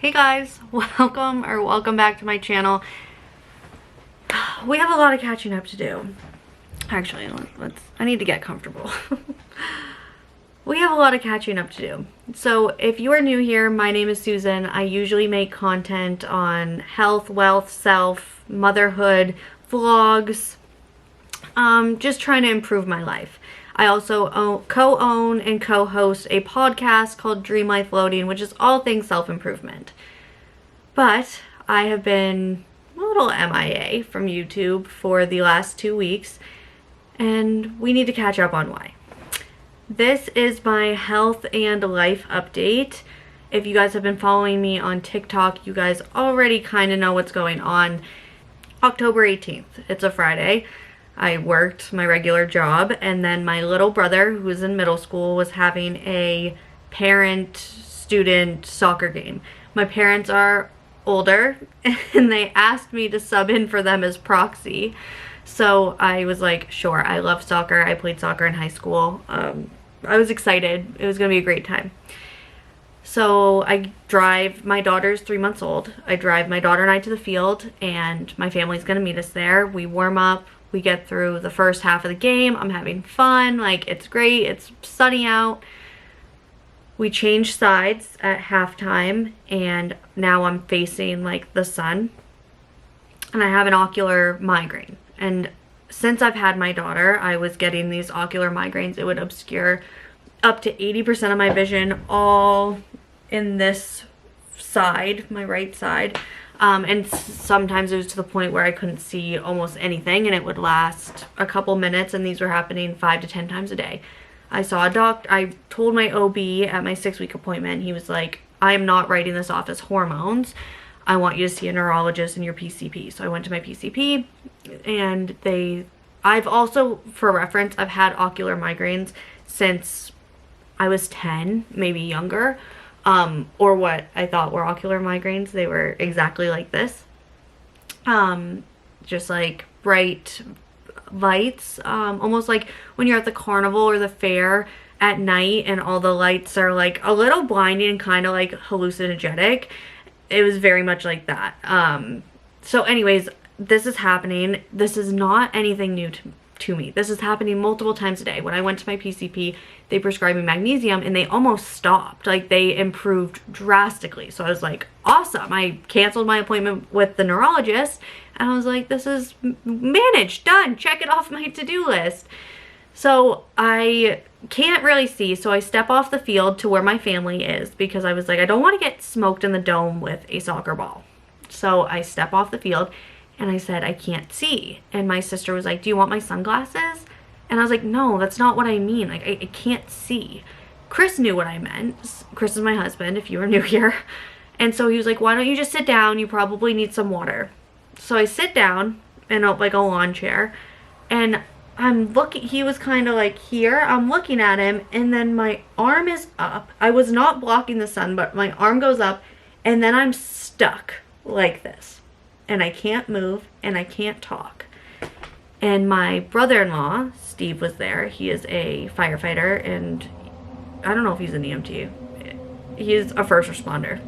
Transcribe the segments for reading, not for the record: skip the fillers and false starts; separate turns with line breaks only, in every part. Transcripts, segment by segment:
Hey guys, welcome back to my channel. We have a lot of catching up to do. Actually, I need to get comfortable. We have a lot of catching up to do. So if you are new here, my name is Susan. I usually make content on health, wealth, self, motherhood, vlogs, just trying to improve my life. I also co-own and co-host a podcast called Dream Life Loading, which is all things self-improvement. But I have been a little MIA from YouTube for the last 2 weeks, and we need to catch up on why. This is my health and life update. If you guys have been following me on TikTok, you guys already kind of know what's going on. October 18th, it's a Friday. I worked my regular job, and then my little brother, who was in middle school, was having a parent-student soccer game. My parents are older, and they asked me to sub in for them as proxy. So I was like, sure, I love soccer. I played soccer in high school. I was excited. It was going to be a great time. So I drive, my daughter's 3 months old. I drive my daughter and I to the field, and my family's going to meet us there. We warm up. We get through the first half of the game. I'm having fun. Like, it's great. It's sunny out. We change sides at halftime, and now I'm facing like the sun, and I have an ocular migraine. And since I've had my daughter, I was getting these ocular migraines. It would obscure up to 80% of my vision, all in this side, my right side. And sometimes it was to the point where I couldn't see almost anything, and it would last a couple minutes, and these were happening 5 to 10 times a day. I saw a doctor. I told my OB at my 6-week appointment. He was like, I am not writing this off as hormones. I want you to see a neurologist and your PCP. So I went to my PCP, and I've also, for reference, I've had ocular migraines since I was 10, maybe younger. Or what I thought were ocular migraines. They were exactly like this. Just like bright lights, almost like when you're at the carnival or the fair at night and all the lights are like a little blinding and kind of like hallucinogenic. It was very much like that. So anyways, this is happening. This is not anything new to me. This is happening multiple times a day. When I went to my PCP, they prescribed me magnesium, and they almost stopped. Like, they improved drastically. So I was like, awesome. I canceled my appointment with the neurologist, and I was like, this is managed, done, check it off my to-do list. So I can't really see, so I step off the field to where my family is, because I was like, I don't want to get smoked in the dome with a soccer ball. So I step off the field, and I said, I can't see. And my sister was like, do you want my sunglasses? And I was like, no, that's not what I mean. Like, I can't see. Chris knew what I meant. Chris is my husband, if you are new here. And so he was like, why don't you just sit down? You probably need some water. So I sit down in like a lawn chair, and I'm looking. He was kind of like here. I'm looking at him, and then my arm is up. I was not blocking the sun, but my arm goes up, and then I'm stuck like this. And I can't move, and I can't talk. And my brother-in-law, Steve, was there. He is a firefighter, and I don't know if he's an EMT. He's a first responder.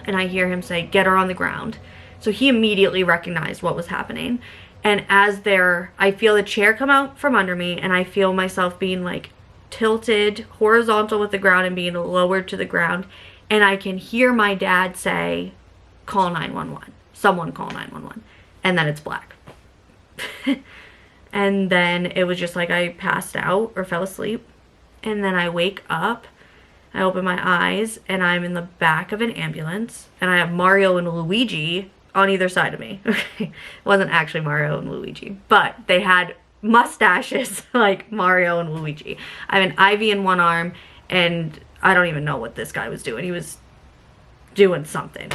And I hear him say, get her on the ground. So he immediately recognized what was happening. And I feel the chair come out from under me, and I feel myself being like tilted horizontal with the ground and being lowered to the ground. And I can hear my dad say, call 911. Someone call 911. And then it's black. And then it was just like I passed out or fell asleep. And then I wake up, I open my eyes, and I'm in the back of an ambulance, and I have Mario and Luigi on either side of me. Okay, it wasn't actually Mario and Luigi, but they had mustaches like Mario and Luigi. I have an IV in one arm, and I don't even know what this guy was doing. He was doing something.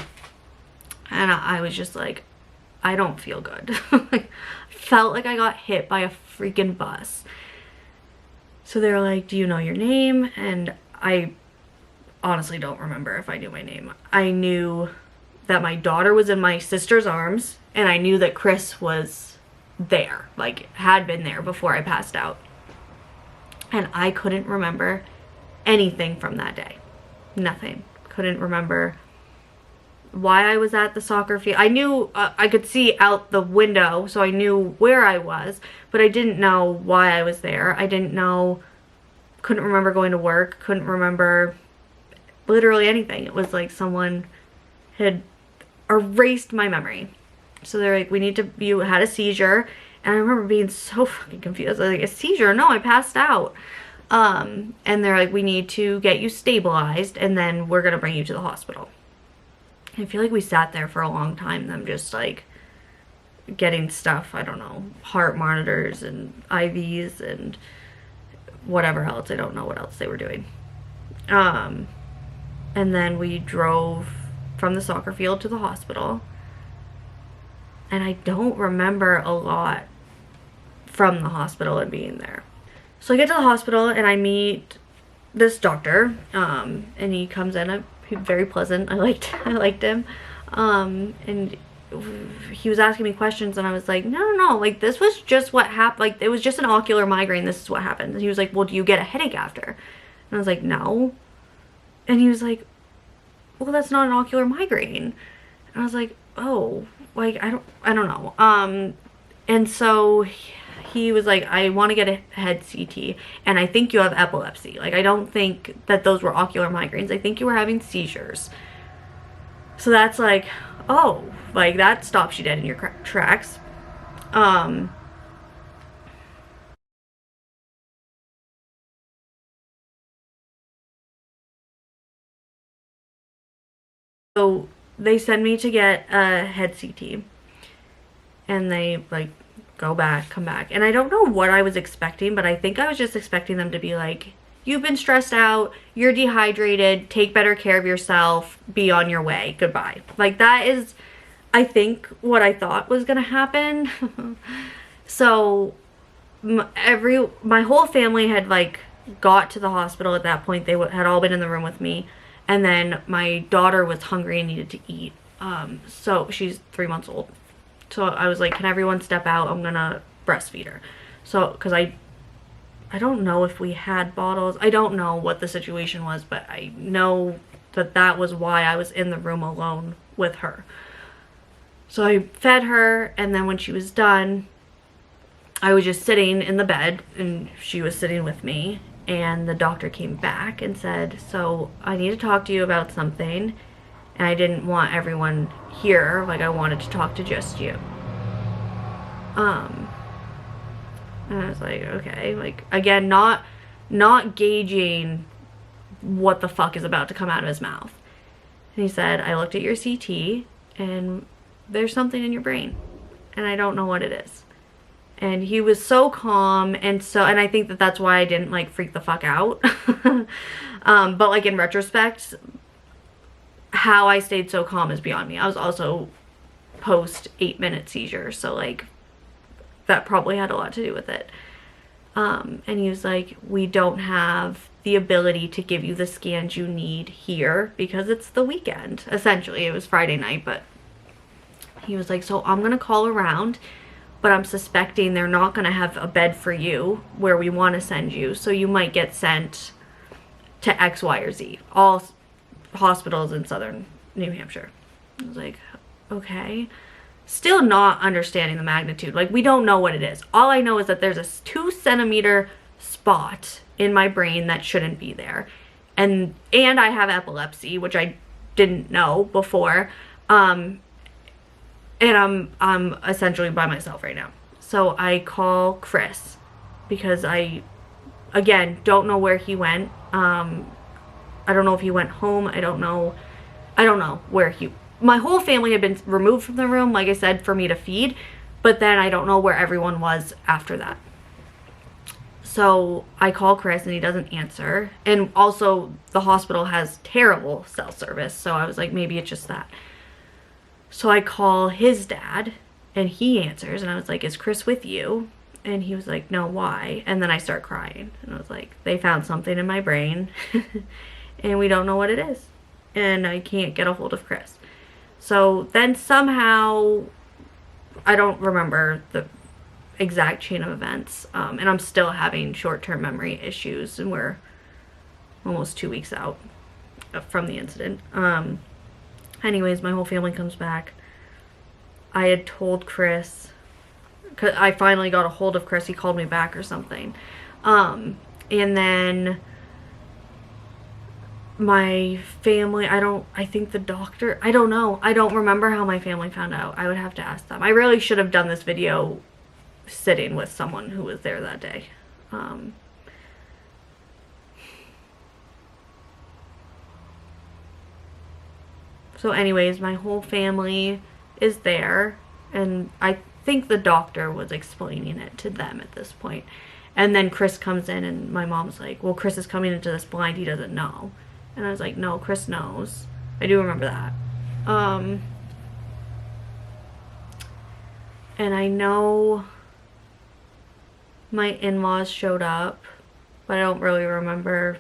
And I was just like, I don't feel good. Like, felt like I got hit by a freaking bus. So they were like, do you know your name? And I honestly don't remember if I knew my name. I knew that my daughter was in my sister's arms, and I knew that Chris was there, like had been there before I passed out. And I couldn't remember anything from that day. Nothing. Couldn't remember why I was at the soccer field. I knew I could see out the window, so I knew where I was, but I didn't know why I was there. I didn't know, couldn't remember going to work, couldn't remember literally anything. It was like someone had erased my memory. So they're like, we need to, you had a seizure. And I remember being so fucking confused. I was like, a seizure? No, I passed out. And they're like, we need to get you stabilized, and then we're gonna bring you to the hospital. I feel like we sat there for a long time, them just like getting stuff, I don't know, heart monitors and IVs and whatever else. I don't know what else they were doing. And then we drove from the soccer field to the hospital. And I don't remember a lot from the hospital and being there. So I get to the hospital and I meet this doctor, and he comes in, he's very pleasant. I liked him. And he was asking me questions, and I was like, no, like, this was just what happened. Like, it was just an ocular migraine. This is what happened. And he was like, well, do you get a headache after? And I was like, no. And he was like, well, that's not an ocular migraine. And I was like, oh, like, I don't know. And so he was like, I want to get a head CT, and I think you have epilepsy. Like, I don't think that those were ocular migraines. I think you were having seizures. So that's like, oh, like, that stops you dead in your tracks. So they send me to get a head CT, and they like go back, come back. And I don't know what I was expecting, but I think I was just expecting them to be like, you've been stressed out, you're dehydrated, take better care of yourself, be on your way, goodbye. Like, that is, I think, what I thought was gonna happen. So my whole family had like got to the hospital at that point. They had all been in the room with me, and then my daughter was hungry and needed to eat. So she's 3 months old. So I was like, can everyone step out? I'm gonna breastfeed her. So, because I don't know if we had bottles. I don't know what the situation was, but I know that that was why I was in the room alone with her. So I fed her, and then when she was done, I was just sitting in the bed, and she was sitting with me, and the doctor came back and said, so I need to talk to you about something. And I didn't want everyone here, like, I wanted to talk to just you. And I was like, okay, like, again, not gauging what the fuck is about to come out of his mouth. And he said, I looked at your CT, and there's something in your brain, and I don't know what it is. And he was so calm, and I think that that's why I didn't like freak the fuck out. But like, in retrospect, how I stayed so calm is beyond me. I was also post 8-minute seizure, so like, that probably had a lot to do with it. And he was like, we don't have the ability to give you the scans you need here because it's the weekend. Essentially, it was Friday night, but he was like, so I'm gonna call around, but I'm suspecting they're not gonna have a bed for you where we want to send you, so you might get sent to X, Y, or Z. All hospitals in southern New Hampshire. I was like, okay. Still not understanding the magnitude. Like, we don't know what it is. All I know is that there's a 2-centimeter spot in my brain that shouldn't be there. And I have epilepsy, which I didn't know before. And I'm essentially by myself right now. So I call Chris because I, again, don't know where he went. I don't know if he went home. I don't know where my whole family had been removed from the room, like I said, for me to feed, but then I don't know where everyone was after that. So I call Chris and he doesn't answer. And also the hospital has terrible cell service. So I was like, maybe it's just that. So I call his dad and he answers, and I was like, is Chris with you? And he was like, no, why? And then I start crying, and I was like, they found something in my brain and we don't know what it is, and I can't get a hold of Chris. So then somehow, I don't remember the exact chain of events, and I'm still having short-term memory issues, and we're almost 2 weeks out from the incident. Anyways, my whole family comes back. I had told Chris, cause I finally got a hold of Chris. He called me back or something. And then my family, I think the doctor, I don't know. I don't remember how my family found out. I would have to ask them. I really should have done this video sitting with someone who was there that day. So anyways, my whole family is there, and I think the doctor was explaining it to them at this point. And then Chris comes in, and my mom's like, well, Chris is coming into this blind, he doesn't know. And I was like, no, Chris knows. I do remember that. And I know my in-laws showed up, but I don't really remember.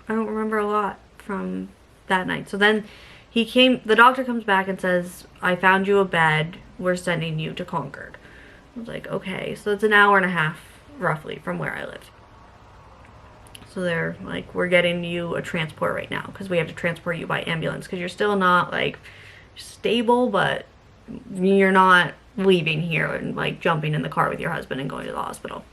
I don't remember a lot from that night. So then the doctor comes back and says, I found you a bed, we're sending you to Concord. I was like, okay. So it's an hour and a half roughly from where I live. So they're like, we're getting you a transport right now because we have to transport you by ambulance because you're still not like stable, but you're not leaving here and like jumping in the car with your husband and going to the hospital.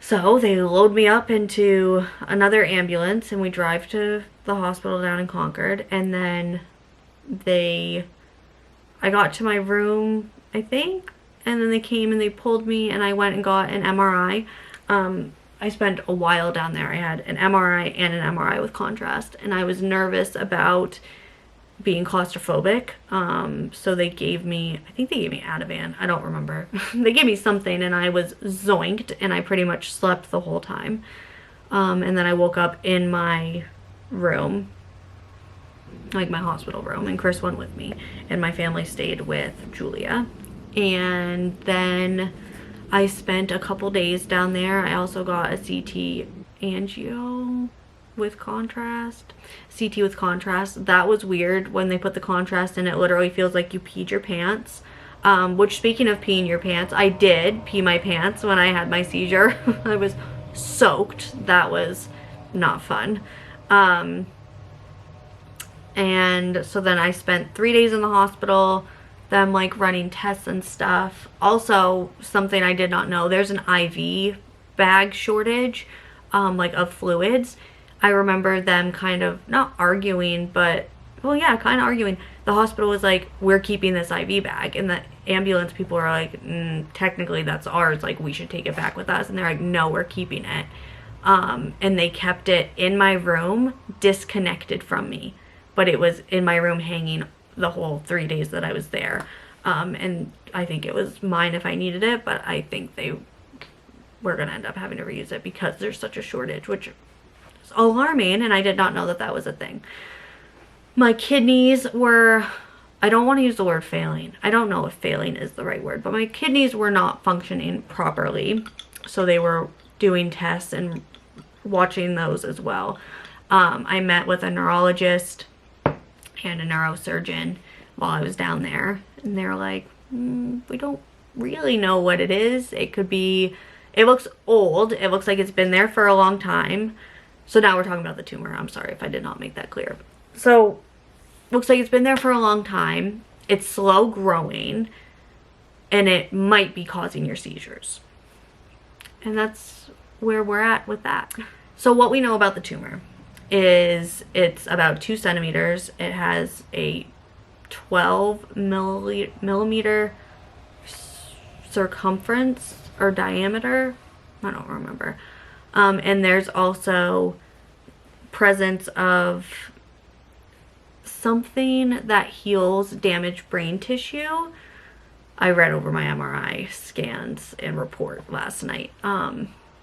So they load me up into another ambulance and we drive to the hospital down in Concord. And then I got to my room, I think, and then they came and they pulled me and I went and got an MRI. I spent a while down there. I had an MRI and an MRI with contrast, and I was nervous about being claustrophobic. So they gave me, I think they gave me Ativan. I don't remember. They gave me something and I was zoinked and I pretty much slept the whole time. And then I woke up in my room, like my hospital room, and Chris went with me and my family stayed with Julia. And then I spent a couple days down there. I also got a CT angio with contrast. CT with contrast. That was weird when they put the contrast in. It literally feels like you peed your pants. Which, speaking of peeing your pants, I did pee my pants when I had my seizure. I was soaked. That was not fun. And so then I spent 3 days in the hospital, them like running tests and stuff. Also, something I did not know, there's an IV bag shortage, like of fluids. I remember them kind of not arguing, but well, yeah, kind of arguing. The hospital was like, we're keeping this IV bag, and the ambulance people are like, technically that's ours, like we should take it back with us. And they're like, no, we're keeping it. And they kept it in my room, disconnected from me, but it was in my room hanging the whole 3 days that I was there. And I think it was mine if I needed it, but I think they were gonna end up having to reuse it because there's such a shortage, which is alarming, and I did not know that that was a thing. My kidneys were, I don't want to use the word failing. I don't know if failing is the right word, but my kidneys were not functioning properly. So they were doing tests and watching those as well. I met with a neurologist and a neurosurgeon while I was down there, and they're like, we don't really know what it is. It could be, it looks old. It looks like it's been there for a long time. So now we're talking about the tumor. I'm sorry if I did not make that clear. So looks like it's been there for a long time. It's slow growing, and it might be causing your seizures. And that's where we're at with that. So what we know about the tumor is it's about 2 centimeters. It has a 12 millimeter circumference or diameter. I don't remember. And there's also presence of something that heals damaged brain tissue. I read over my MRI scans and report last night.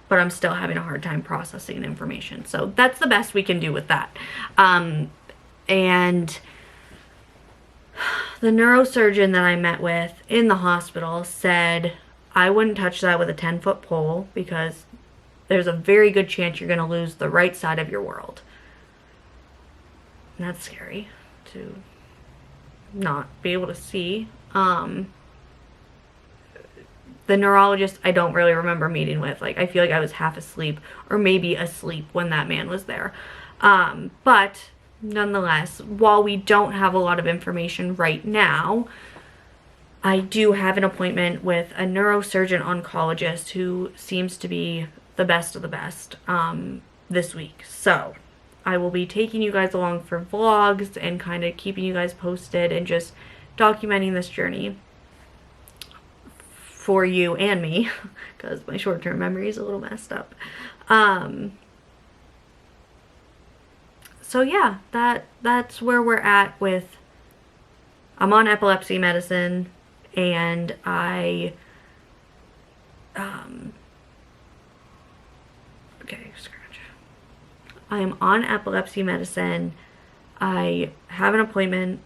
But I'm still having a hard time processing information. So that's the best we can do with that. And the neurosurgeon that I met with in the hospital said, I wouldn't touch that with a 10-foot pole because there's a very good chance you're going to lose the right side of your world. And that's scary to not be able to see. The neurologist I don't really remember meeting with. Like, I feel like I was half asleep or maybe asleep when that man was there. But nonetheless, while we don't have a lot of information right now, I do have an appointment with a neurosurgeon oncologist who seems to be the best of the best this week. So I will be taking you guys along for vlogs and kind of keeping you guys posted and just documenting this journey for you and me, because my short-term memory is a little messed up. So yeah, that's where we're at with, I'm on epilepsy medicine, and okay, scratch. I am on epilepsy medicine. I have an appointment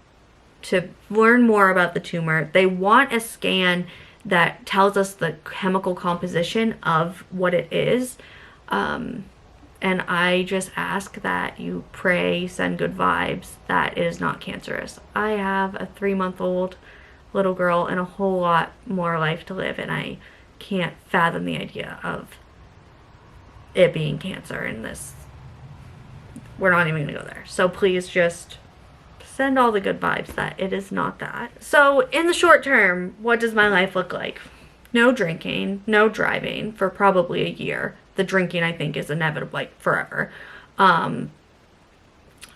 to learn more about the tumor. They want a scan that tells us the chemical composition of what it is. And I just ask that you pray, send good vibes, that it is not cancerous. I have a 3-month-old little girl and a whole lot more life to live, and I can't fathom the idea of it being cancer in this. We're not even gonna go there. So please just send all the good vibes that it is not that. So in the short term, what does my life look like? No drinking, no driving for probably a year. The drinking, I think, is inevitable, like forever. I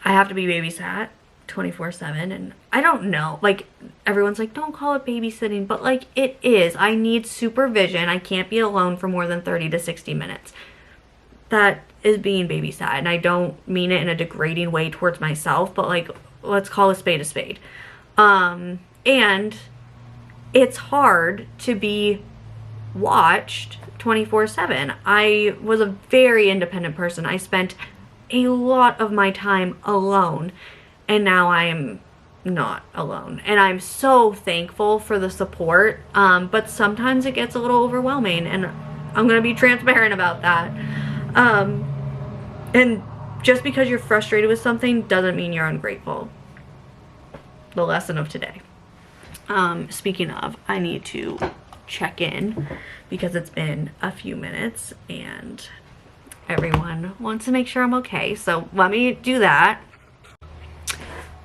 have to be babysat 24/7, and I don't know, like, everyone's like, don't call it babysitting, but like, it is. I need supervision. I can't be alone for more than 30 to 60 minutes. That is being babysat, and I don't mean it in a degrading way towards myself, but like, let's call a spade a spade. And it's hard to be watched 24/7. I was a very independent person. I spent a lot of my time alone, and now I am not alone, and I'm so thankful for the support, but sometimes it gets a little overwhelming, and I'm gonna be transparent about that. And just because you're frustrated with something doesn't mean you're ungrateful. The lesson of today. Speaking of, I need to check in because it's been a few minutes and everyone wants to make sure I'm okay. So let me do that.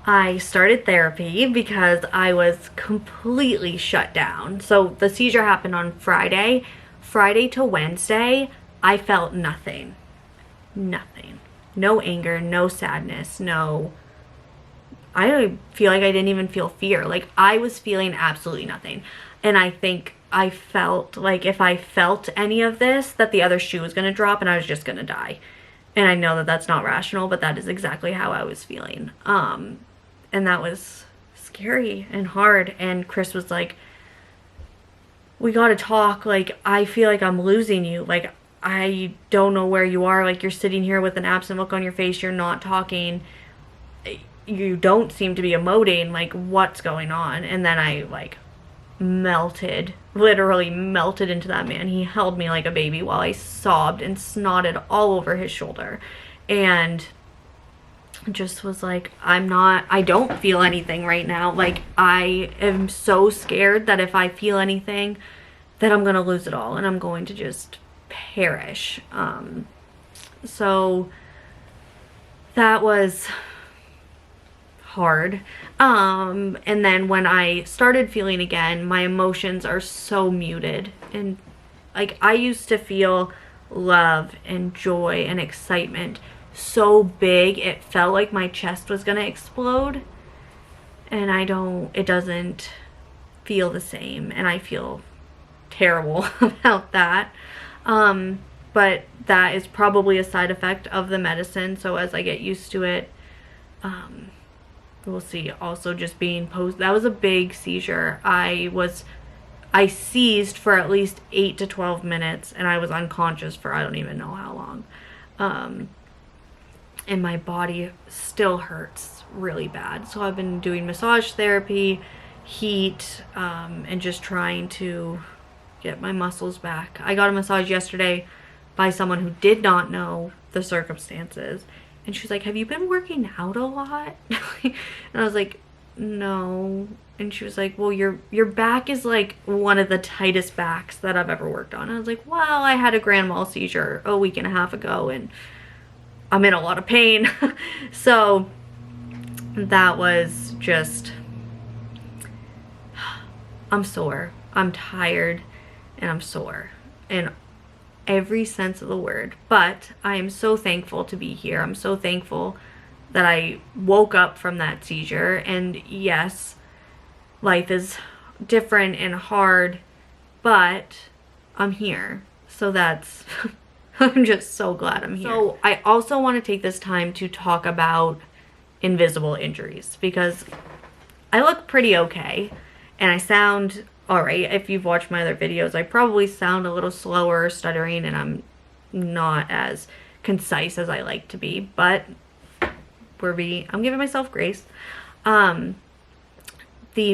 I started therapy because I was completely shut down. So the seizure happened on Friday. Friday to Wednesday, I felt nothing. Nothing. No anger, no sadness, no... I feel like I didn't even feel fear. Like, I was feeling absolutely nothing. And I think I felt like if I felt any of this, that the other shoe was going to drop and I was just going to die. And I know that that's not rational, but that is exactly how I was feeling. And that was scary and hard. And Chris was like, we got to talk. Like, I feel like I'm losing you. Like, I don't know where you are. Like, you're sitting here with an absent look on your face. You're not talking. You don't seem to be emoting. Like, what's going on? And then I, like, melted, literally melted into that man. He held me like a baby while I sobbed and snotted all over his shoulder. And just was like, I don't feel anything right now. Like, I am so scared that if I feel anything, that I'm gonna lose it all and I'm going to just perish. So that was hard. And then when I started feeling again, my emotions are so muted, and like, I used to feel love and joy and excitement so big it felt like my chest was gonna explode, and it doesn't feel the same, and I feel terrible about that. But that is probably a side effect of the medicine, so as I get used to it, we'll see. Also, just being that was a big seizure. I seized for at least 8 to 12 minutes, and I was unconscious for I don't even know how long. And my body still hurts really bad. So I've been doing massage therapy, heat, and just trying to get my muscles back. I got a massage yesterday by someone who did not know the circumstances. And she was like, have you been working out a lot? And I was like, no. And she was like, well, your back is like one of the tightest backs that I've ever worked on. And I was like, well, I had a Grand Mal Seizure a week and a half ago, and I'm in a lot of pain. So that was just, I'm sore, I'm tired, and I'm sore in every sense of the word. But I am so thankful to be here. I'm so thankful that I woke up from that seizure. And yes, life is different and hard, but I'm here. So that's, I'm just so glad I'm here. So I also want to take this time to talk about invisible injuries, because I look pretty okay and I sound alright. If you've watched my other videos, I probably sound a little slower, stuttering, and I'm not as concise as I like to be, but I'm giving myself grace. The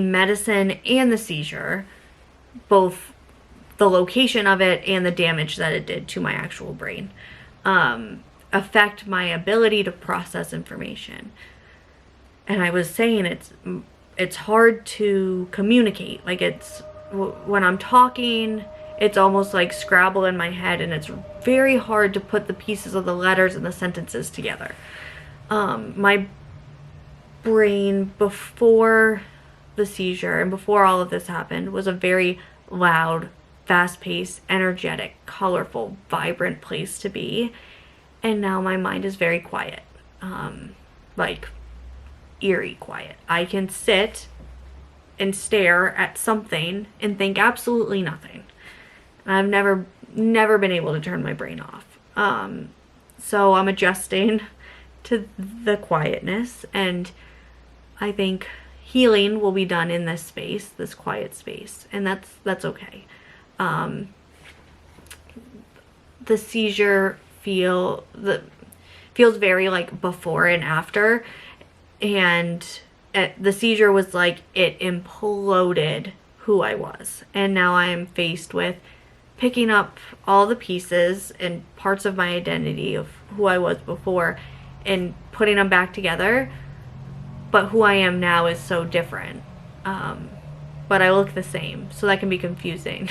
medicine and the seizure, both the location of it and the damage that it did to my actual brain, affect my ability to process information. And I was saying it's hard to communicate. Like, when I'm talking, it's almost like Scrabble in my head, and it's very hard to put the pieces of the letters and the sentences together. My brain before the seizure and before all of this happened was a very loud, fast-paced, energetic, colorful, vibrant place to be. And now my mind is very quiet. Like, eerie quiet. I can sit and stare at something and think absolutely nothing. I've never been able to turn my brain off. So I'm adjusting to the quietness, and I think healing will be done in this space, this quiet space, and that's okay. The seizure feels very like before and after. And the seizure was like it imploded who I was. And now I am faced with picking up all the pieces and parts of my identity of who I was before and putting them back together. But who I am now is so different. But I look the same, so that can be confusing.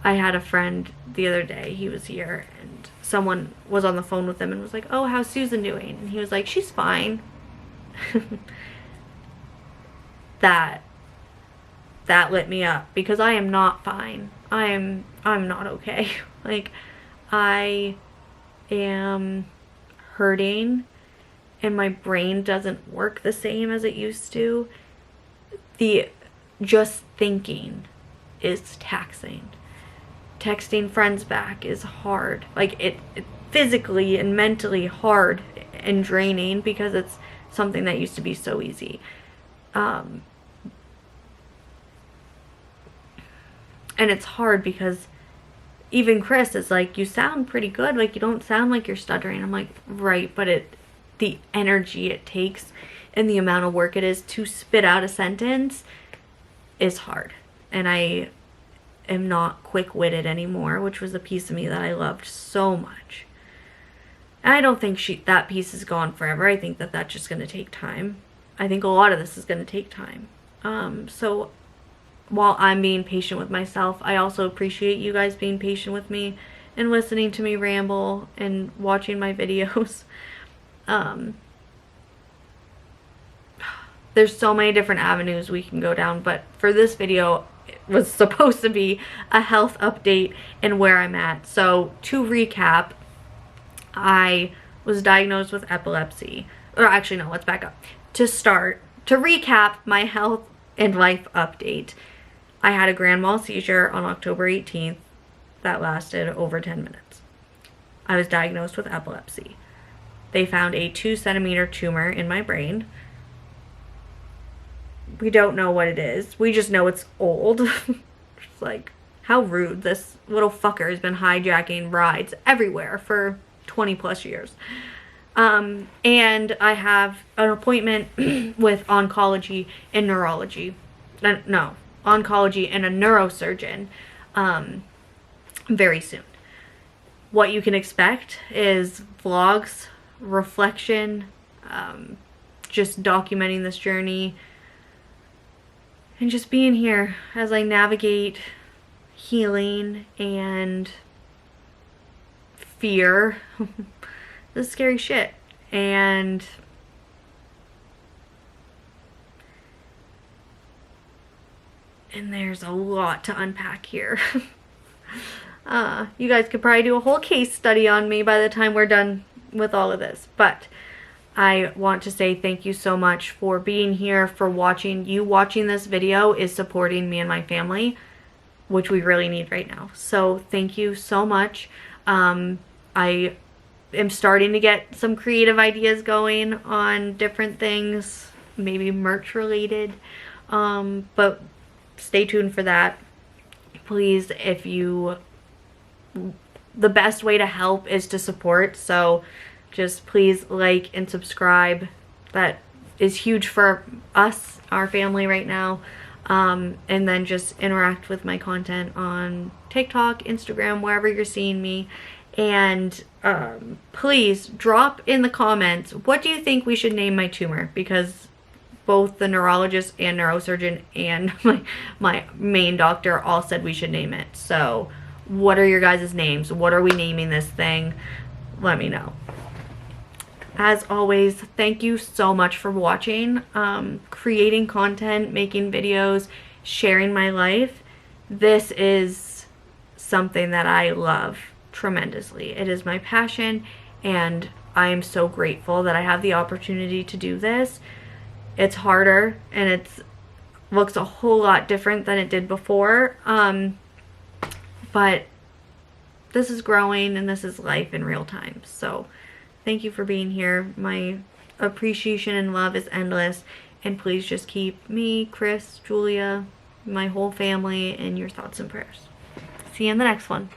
I had a friend the other day, he was here, and someone was on the phone with him and was like, "Oh, how's Susan doing?" And he was like, "She's fine." that lit me up, because I am not fine. I'm not okay. Like, I am hurting and my brain doesn't work the same as it used to. Just thinking is taxing. Texting friends back is hard. Like, it physically and mentally hard and draining, because it's something that used to be so easy. And it's hard because even Chris is like, "You sound pretty good. Like, you don't sound like you're stuttering." I'm like, right, but the energy it takes and the amount of work it is to spit out a sentence is hard. And I am not quick-witted anymore, which was a piece of me that I loved so much. And I don't think that piece is gone forever. I think that's just going to take time. I think a lot of this is going to take time. So while I'm being patient with myself, I also appreciate you guys being patient with me and listening to me ramble and watching my videos. There's so many different avenues we can go down, but for this video, it was supposed to be a health update and where I'm at. So to recap, I was diagnosed with epilepsy. Or actually, no, let's back up. To recap my health and life update, I had a Grand Mal Seizure on October 18th that lasted over 10 minutes. I was diagnosed with epilepsy. They found a 2-centimeter tumor in my brain. We don't know what it is. We just know it's old. It's like, how rude. This little fucker has been hijacking rides everywhere for 20 plus years. And I have an appointment with oncology and neurology. No, oncology and a neurosurgeon very soon. What you can expect is vlogs, reflection, just documenting this journey, and just being here as I navigate healing and fear. This is scary shit. And And there's a lot to unpack here. You guys could probably do a whole case study on me by the time we're done with all of this. But I want to say thank you so much for being here, for watching. You watching this video is supporting me and my family, which we really need right now. So thank you so much. I am starting to get some creative ideas going on different things, maybe merch related. But stay tuned for that. Please, the best way to help is to support. So just please like and subscribe. That is huge for us, our family right now. And then just interact with my content on TikTok, Instagram, wherever you're seeing me. And please drop in the comments, what do you think we should name my tumor? Because both the neurologist and neurosurgeon and my main doctor all said we should name it. So what are your guys' names? What are we naming this thing? Let me know. As always, thank you so much for watching, creating content, making videos, sharing my life. This is something that I love tremendously. It is my passion, and I am so grateful that I have the opportunity to do this. It's harder, and it looks a whole lot different than it did before. But this is growing, and this is life in real time. So thank you for being here. My appreciation and love is endless. And please just keep me, Chris, Julia, my whole family in your thoughts and prayers. See you in the next one.